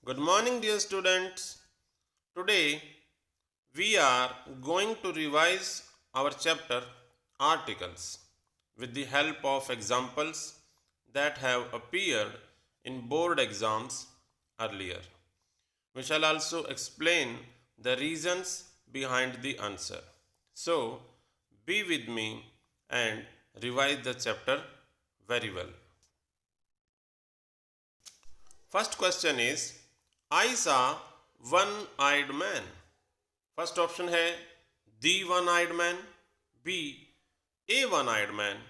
Good morning, dear students. Today we are going to revise our chapter Articles with the help of examples that have appeared in board exams earlier. We shall also explain the reasons behind the answer. So, be with me and revise the chapter very well. First question is I saw one-eyed man. First option है दी one eyed man, B ए one eyed man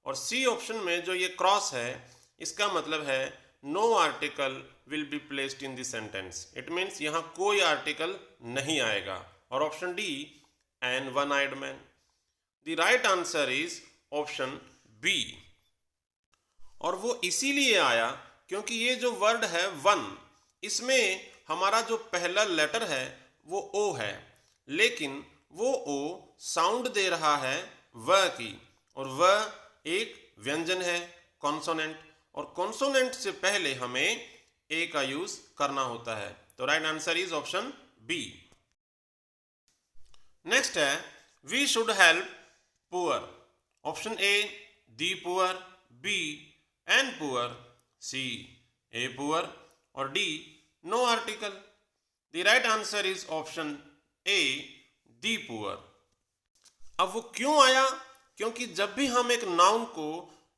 और C option में जो ये cross है इसका मतलब है no article will be placed in the sentence. It means यहाँ कोई आर्टिकल नहीं आएगा. और option D an one eyed man. The right answer is option B. और वो इसीलिए आया क्योंकि ये जो वर्ड है वन, इसमें हमारा जो पहला लेटर है वो ओ है, लेकिन वो ओ साउंड दे रहा है व की, और व एक व्यंजन है, कॉन्सोनेंट, और कॉन्सोनेंट से पहले हमें ए का यूज करना होता है. तो right answer is option B. Next है we should help poor. Option A the poor, B an poor, C a poor और D no article. The right answer is option A the poor. अब वो क्यों आया? क्योंकि जब भी हम एक नाउन को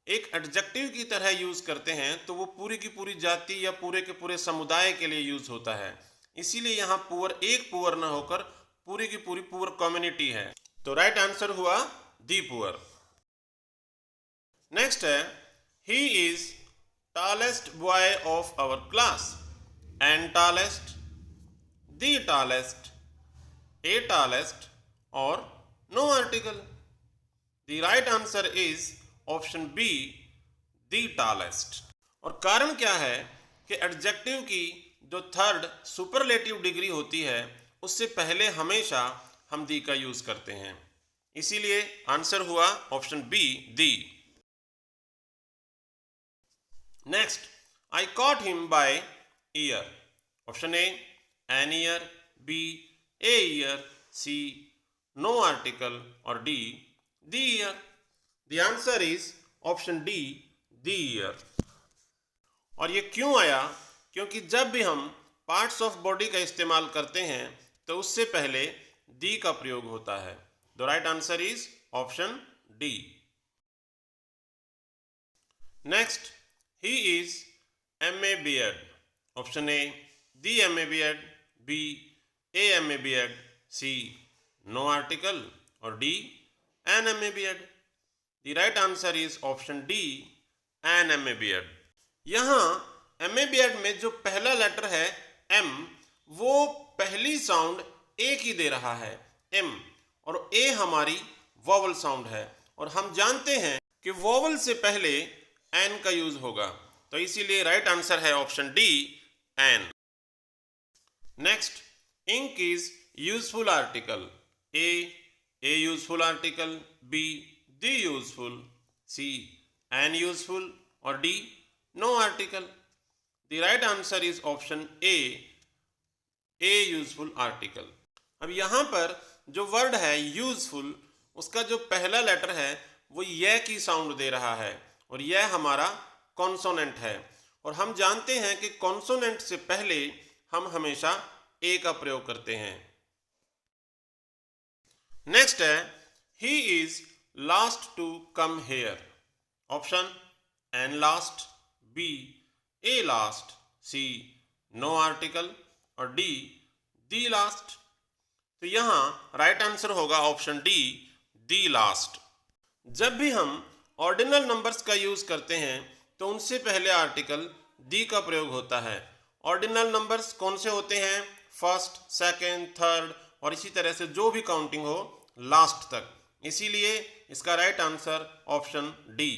एक एडजेक्टिव की तरह यूज करते हैं तो वो पूरी की पूरी जाति या पूरे के पूरे समुदाय के लिए यूज होता है. इसीलिए यहाँ पुअर एक पुअर ना होकर पूरी की पूरी पुअर कम्युनिटी है. तो राइट आंसर हुआ दी पुअर. नेक्स्ट है he is tallest boy of our class. And tallest, the tallest, a tallest or no article. The right answer is option B, the tallest. और कारण क्या है कि adjective की जो थर्ड सुपरलेटिव डिग्री होती है उससे पहले हमेशा हम दी का यूज करते हैं. इसीलिए आंसर हुआ option B the. Next, I caught him by ear. Option A, an ear, B, a ear, C, no article or D, the ear. The answer is option D, the ear. और ये क्यों आया? क्योंकि जब भी हम parts of body का इस्तेमाल करते हैं तो उससे पहले दी का प्रयोग होता है. The right answer is option D. Next, he is MA beard. Option A, the MA beard, B, a MA beard, C, no article or D, an MA beard. The right answer is option D, an MA beard. यहाँ MA beard में जो पहला letter है M, वो पहली sound A की दे रहा है M, और A हमारी वॉवल साउंड है और हम जानते हैं कि वॉवल से पहले एन का यूज होगा. तो इसीलिए राइट आंसर है option D an. Next, ink is useful article. A useful article, B the useful, C an useful और D no article. The right answer is option A useful article. अब यहां पर जो word है useful, उसका जो पहला लेटर है वो ये की साउंड दे रहा है और यह हमारा कॉन्सोनेंट है, और हम जानते हैं कि कॉन्सोनेंट से पहले हम हमेशा ए का प्रयोग करते हैं. नेक्स्ट है he is last to come here. Option an last, B a last, C no article और डी दी लास्ट. तो यहां राइट आंसर होगा ऑप्शन डी दी लास्ट. जब भी हम ऑर्डिनल नंबर्स का यूज करते हैं तो उनसे पहले आर्टिकल दी का प्रयोग होता है. ऑर्डिनल नंबर्स कौन से होते हैं? फर्स्ट, सेकंड, थर्ड और इसी तरह से जो भी काउंटिंग हो लास्ट तक. इसीलिए इसका right answer option D.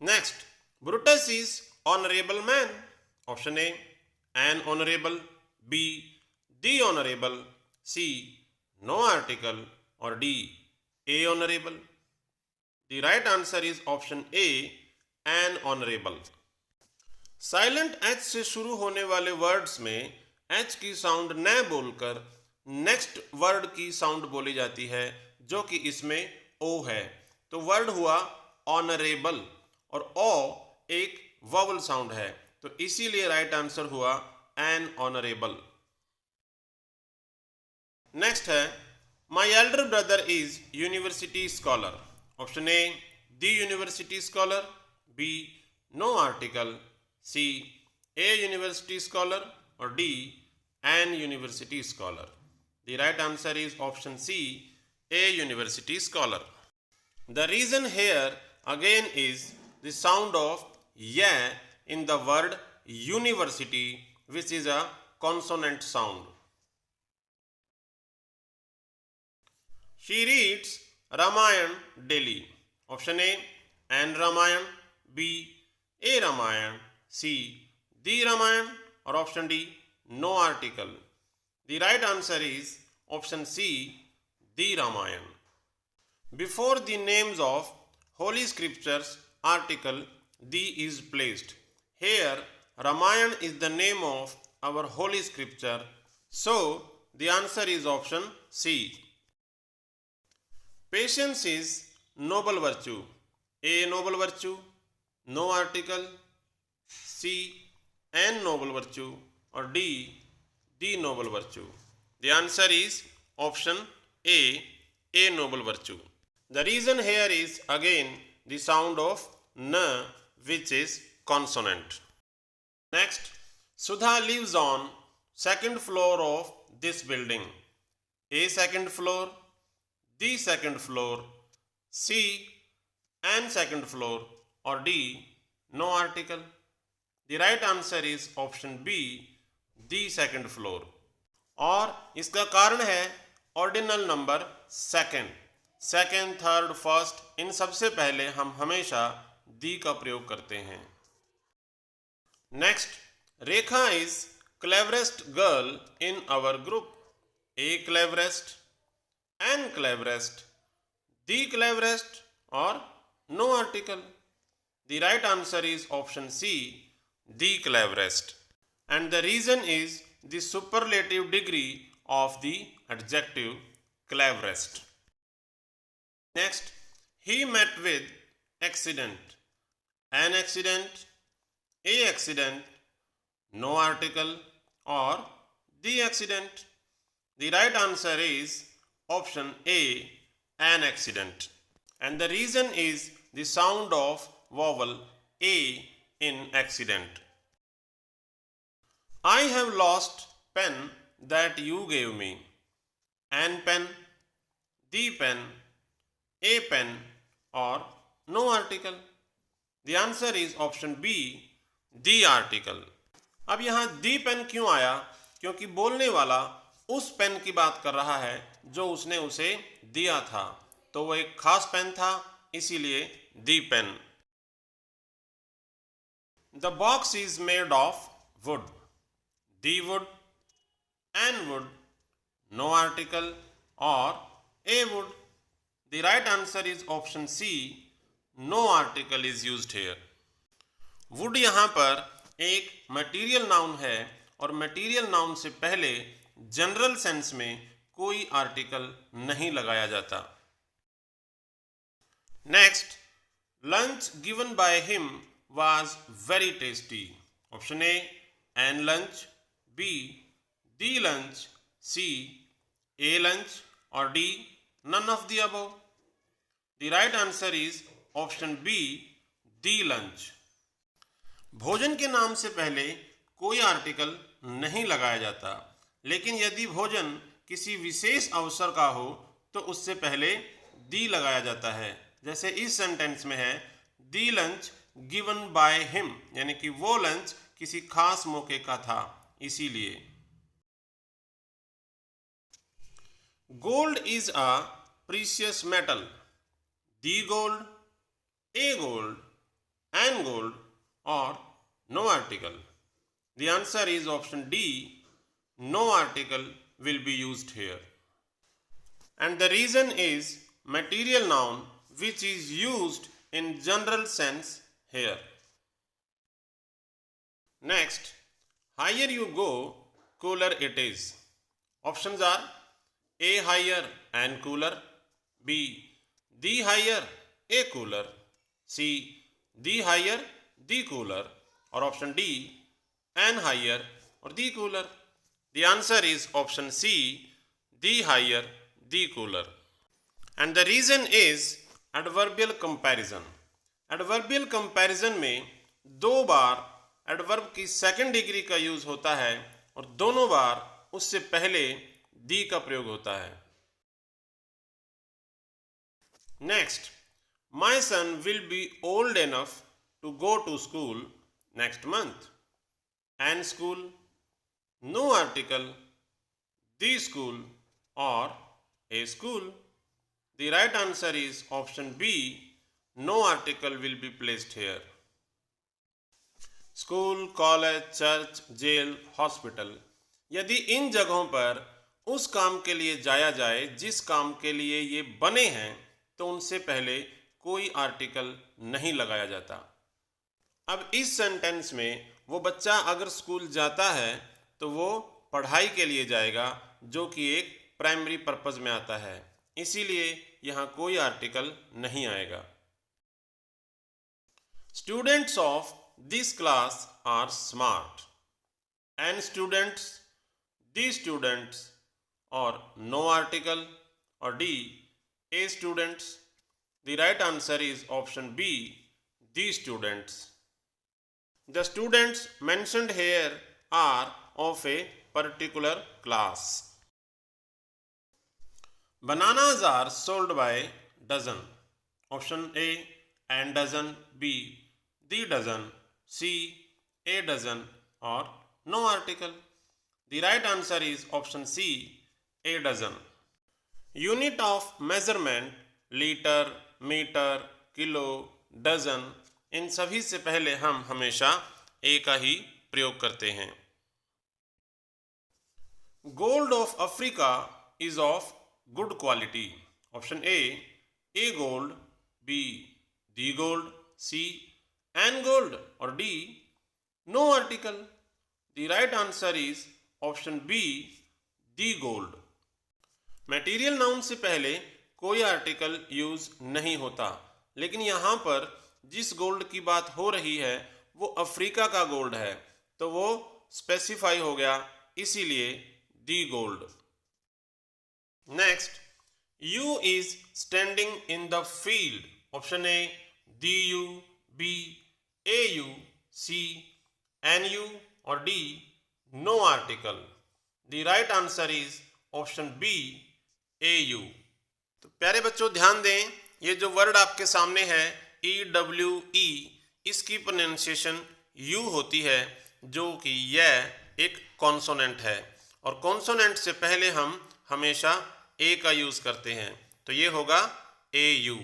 Next, Brutus is honourable man. Option A an honourable, B the honourable, C no article और D a honourable. The right answer is option A, an honorable. Silent H से शुरू होने वाले words में H की sound न बोलकर next word की साउंड बोली जाती है, जो कि इसमें ओ है। तो वर्ड हुआ ऑनरेबल और ओ एक वॉवल साउंड है, तो इसीलिए राइट आंसर हुआ एन ऑनरेबल। नेक्स्ट है my elder brother is university scholar. Option A the university scholar, B no article, C a university scholar और D an university scholar. The right answer is option C a university scholar. The reason here again is the sound of ya in the word university, which is a consonant sound. She reads Ramayan daily. Option A an Ramayan, B a Ramayan, C the Ramayan or option D no article. The right answer is option C the Ramayan. Before the names of holy scriptures article the is placed. Here Ramayan is the name of our holy scripture, so the answer is option C. Patience is noble virtue. A noble virtue, no article, C an noble virtue or D the noble virtue. The answer is option A noble virtue. The reason here is again the sound of n, which is consonant. Next, Sudha lives on second floor of this building. A second floor, the second floor, C and second floor or D no article. The right answer is option B the second floor. और इसका कारण है ordinal number second, third, first, इन सबसे पहले हम हमेशा the का प्रयोग करते हैं। Next, Rekha is cleverest girl in our group. A cleverest, an cleverest, the cleverest और no article. The right answer is option C the cleverest and the reason is the superlative degree of the adjective cleverest. Next, he met with accident, an accident, a accident, no article or the accident. The right answer is option A, an accident. And the reason is the sound of vowel A in accident. I have lost pen that you gave me. An pen, the pen, a pen or no article. The answer is option B, the article. अब यहाँ दी pen क्यों आया? क्योंकि बोलने वाला उस pen की बात कर रहा है जो उसने उसे दिया था, तो वो एक खास पेन था, इसीलिए दी pen. The box is made of wood. The wood, an wood, no article or a wood. The right answer is option C, no article is used here. Wood यहाँ पर एक मटेरियल नाउन है और material noun से पहले general sense में कोई article नहीं लगाया जाता। Next, lunch given by him was very tasty. Option A an lunch, B the lunch, C a lunch और D none of the above. The right answer is option B, the lunch. भोजन के नाम से पहले कोई article नहीं लगाया जाता, लेकिन यदि भोजन किसी विशेष अवसर का हो तो उससे पहले दी लगाया जाता है। जैसे इस सेंटेंस में है the lunch given by him, यानी कि वो लंच किसी खास मौके का था, इसीलिए। Gold is a precious metal. The gold, a gold, an gold or no article. The answer is option D, no article will be used here. And the reason is material noun which is used in general sense here. Next, higher you go, cooler it is. Options are A higher and cooler, B the higher a cooler, C the higher the cooler, or option D an higher or the cooler. The answer is option C, the higher the cooler. And the reason is adverbial comparison. Adverbial comparison में दो बार adverb की second degree का use होता है और दोनों बार उससे पहले दी का प्रयोग होता है. Next, my son will be old enough to go to school next month. An school, no article, the school और a school. The right answer is option B, no article will be placed here. School, college, church, jail, hospital, यदि इन जगहों पर उस काम के लिए जाया जाए जिस काम के लिए ये बने हैं तो उनसे पहले कोई आर्टिकल नहीं लगाया जाता. अब इस सेंटेंस में वो बच्चा अगर स्कूल जाता है तो वो पढ़ाई के लिए जाएगा जो कि एक प्राइमरी पर्पस में आता है, इसीलिए यहाँ कोई आर्टिकल नहीं आएगा. Students of this class are smart. And students, the students, or no article, or D, a students. The right answer is option B, the students. The students mentioned here are of a particular class. Bananas are sold by dozen. Option A, an dozen, B the dozen, C a dozen, or no article. The right answer is option C, a dozen. Unit of measurement litre, metre, kilo, dozen, इन सभी से पहले हम हमेशा ए का ही प्रयोग करते हैं. Gold of Africa is of good quality. Option a gold, B the gold, C an gold और D no article. The right answer is option B, the gold. Material noun से पहले कोई आर्टिकल यूज नहीं होता, लेकिन यहाँ पर जिस गोल्ड की बात हो रही है वो अफ्रीका का गोल्ड है तो वो स्पेसिफाई हो गया, इसीलिए the gold. Next, U is standing in the field. Option A the U, B a U, C an U और D no article. The right answer is option B, a U. तो प्यारे बच्चों ध्यान दें, ये जो वर्ड आपके सामने है EWE, इसकी प्रोनाउंसिएशन यू होती है जो कि यह एक कॉन्सोनेंट है और कॉन्सोनेंट से पहले हम हमेशा ए का यूज करते हैं, तो ये होगा AU.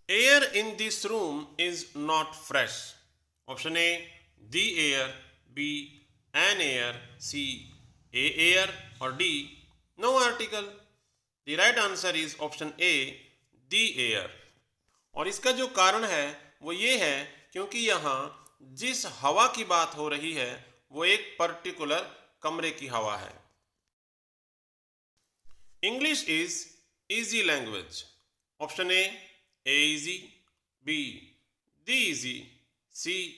Air in this room is not fresh. Option A, the air, B, an air, C, a air or D, no article. The right answer is option A, the air. और इसका जो कारण है वो ये है क्योंकि यहाँ जिस हवा की बात हो रही है वो एक पर्टिकुलर कमरे की हवा है. English is easy language. Option A easy, B the easy, C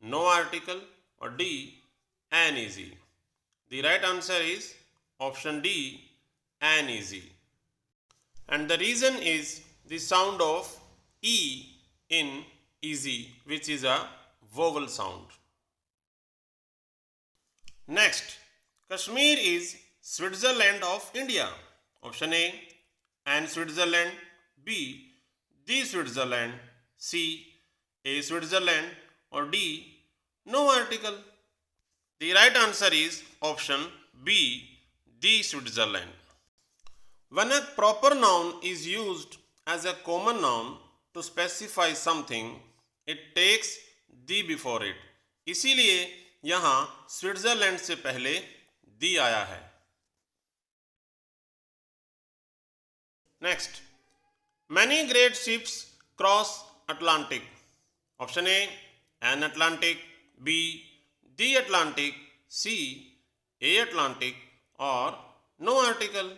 no article or D an easy. The right answer is option D, an easy. And the reason is the sound of E in easy, which is a vowel sound. Next, Kashmir is Switzerland of India. Option A, an Switzerland, B the Switzerland, C a Switzerland or D no article. The right answer is option B, the Switzerland. When a proper noun is used as a common noun to specify something, it takes the before it. इसीलिए यहाँ Switzerland से पहले दी आया है. Next, many great ships cross Atlantic. Option A, an Atlantic, B, the Atlantic, C, a Atlantic, or no article?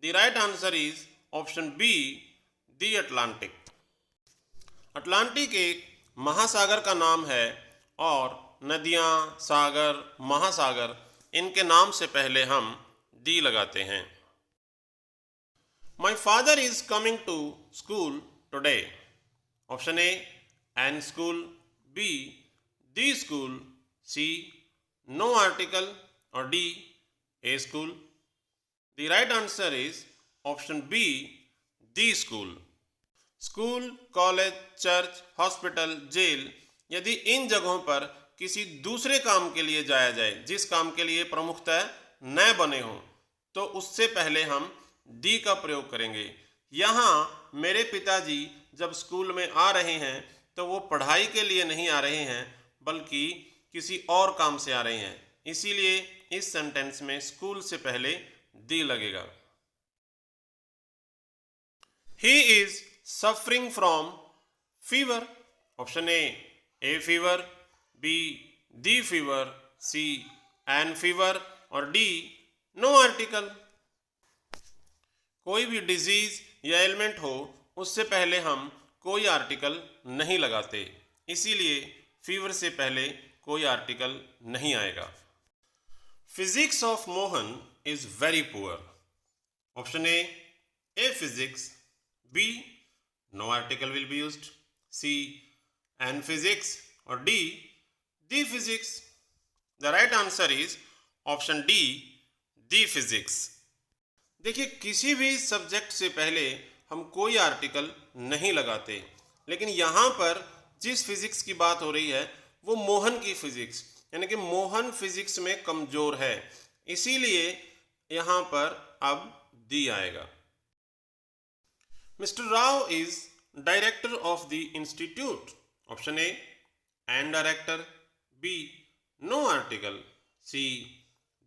The right answer is option B, the Atlantic. Atlantic एक महासागर का नाम है और नदियां, सागर, महासागर इनके नाम से पहले हम दी लगाते हैं। My father is coming to school today. Option A, an school, B, the school, C, no article, or D, a school. The right answer is option B, the school. School, college, church, hospital, jail यदि इन जगहों पर किसी दूसरे काम के लिए जाया जाए, जिस काम के लिए प्रमुखतः न बने हों, तो उससे पहले हम दी का प्रयोग करेंगे। यहाँ मेरे पिताजी जब स्कूल में आ रहे हैं तो वो पढ़ाई के लिए नहीं आ रहे हैं बल्कि किसी और काम से आ रहे हैं, इसीलिए इस सेंटेंस में स्कूल से पहले दी लगेगा। He is suffering from fever. Option A fever, B, the fever, C, an fever, और D, no article. कोई भी डिजीज या एलिमेंट हो उससे पहले हम कोई आर्टिकल नहीं लगाते, इसीलिए फीवर से पहले कोई आर्टिकल नहीं आएगा। Physics of Mohan is very poor. Option a physics, B no article will be used, C an physics, और D the physics. The right answer is option D, the physics. देखिए, किसी भी सब्जेक्ट से पहले हम कोई आर्टिकल नहीं लगाते, लेकिन यहाँ पर जिस फिजिक्स की बात हो रही है वो मोहन की फिजिक्स, यानी कि मोहन फिजिक्स में कमजोर है, इसीलिए यहाँ पर अब दी आएगा। Mister Rao is director of the institute. Option A and director, B no article, C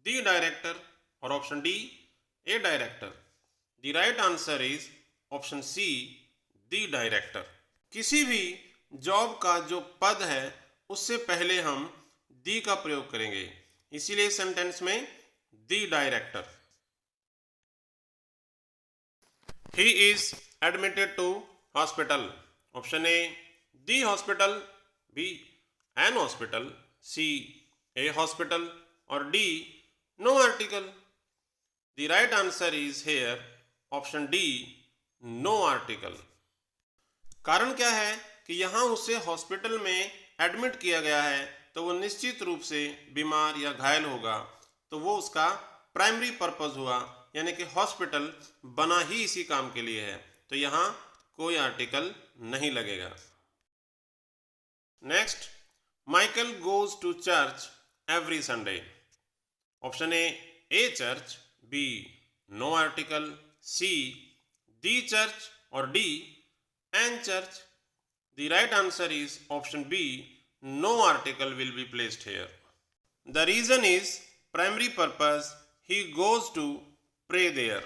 the director, और option D a director. The right answer is option C, the director. किसी भी जॉब का जो पद है उससे पहले हम दी का प्रयोग करेंगे, इसीलिए सेंटेंस में the director. He is admitted to hospital. Option A the hospital, B an hospital, C a hospital, और D no article. The right answer is here option D, no article. कारण क्या है कि यहाँ उसे हॉस्पिटल में admit किया गया है तो वो निश्चित रूप से बीमार या घायल होगा, तो वो उसका प्राइमरी पर्पस हुआ, यानी कि हॉस्पिटल बना ही इसी काम के लिए है, तो यहाँ कोई आर्टिकल नहीं लगेगा। Next, Michael goes to church every Sunday. Option A church, B no article, C the church, or D an church. The right answer is option B, no article will be placed here. The reason is primary purpose, he goes to pray there.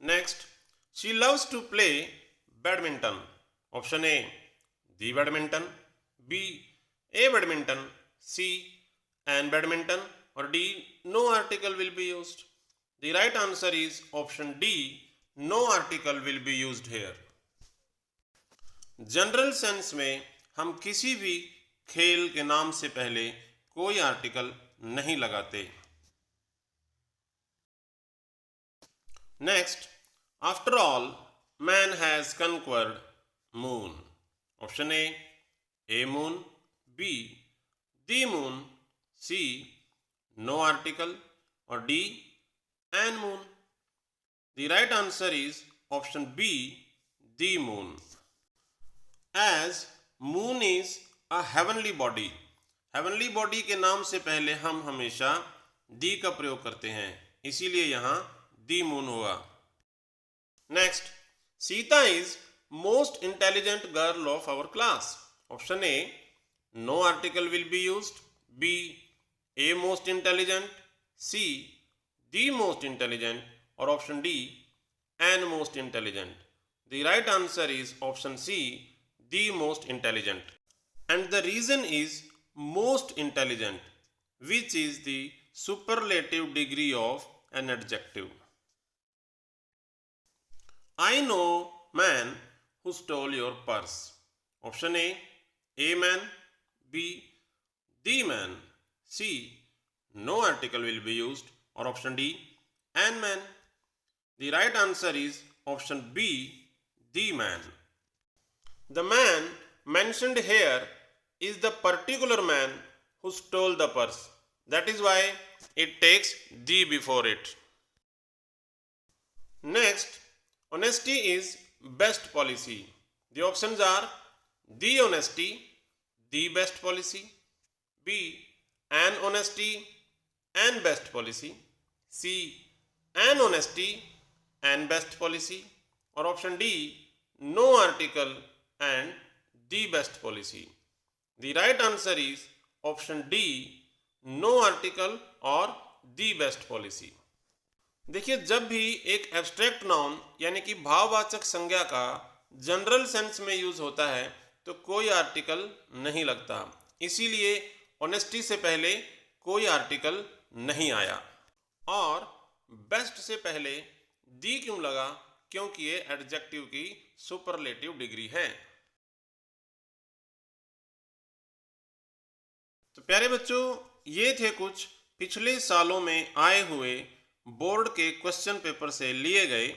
Next, she loves to play badminton. Option A the badminton, B a badminton, C and badminton, or D no article will be used. The right answer is option D, no article will be used here. General sense में हम किसी भी खेल के नाम से पहले कोई आर्टिकल नहीं लगाते। Next, after all man has conquered moon. Option A moon, B the moon, C no article, or D an moon. The right answer is option B, the moon. As moon is a heavenly body, heavenly body के नाम से पहले हम हमेशा the का प्रयोग करते हैं, इसीलिए यहाँ the moon हुआ। Next, Sita is most intelligent girl of our class. Option A no article will be used, B a most intelligent, C the most intelligent, or option D an most intelligent. The right answer is option C, the most intelligent. And the reason is most intelligent, which is the superlative degree of an adjective. I know man who stole your purse. Option A man, B, the man, C, no article will be used, or option D, an man. The right answer is option B, the man. The man mentioned here is the particular man who stole the purse. That is why it takes the before it. Next, honesty is best policy. The options are the honesty, the best policy, B, an honesty, and best policy, C, an honesty and best policy, or option D, no article and the best policy. The right answer is option D, no article और the best policy. देखिए, जब भी एक abstract noun यानी कि भाववाचक संज्ञा का general sense में यूज होता है तो कोई आर्टिकल नहीं लगता, इसीलिए ऑनेस्टी से पहले कोई आर्टिकल नहीं आया। और बेस्ट से पहले दी क्यों लगा? क्योंकि ये एडजेक्टिव की सुपरलेटिव डिग्री है। तो प्यारे बच्चों, ये थे कुछ पिछले सालों में आए हुए बोर्ड के क्वेश्चन पेपर से लिए गए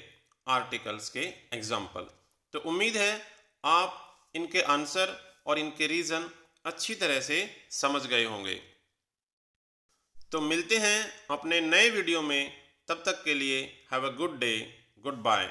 आर्टिकल्स के एग्जाम्पल। तो उम्मीद है आप इनके आंसर और इनके रीज़न अच्छी तरह से समझ गए होंगे। तो मिलते हैं अपने नए वीडियो में, तब तक के लिए have a good day, good bye.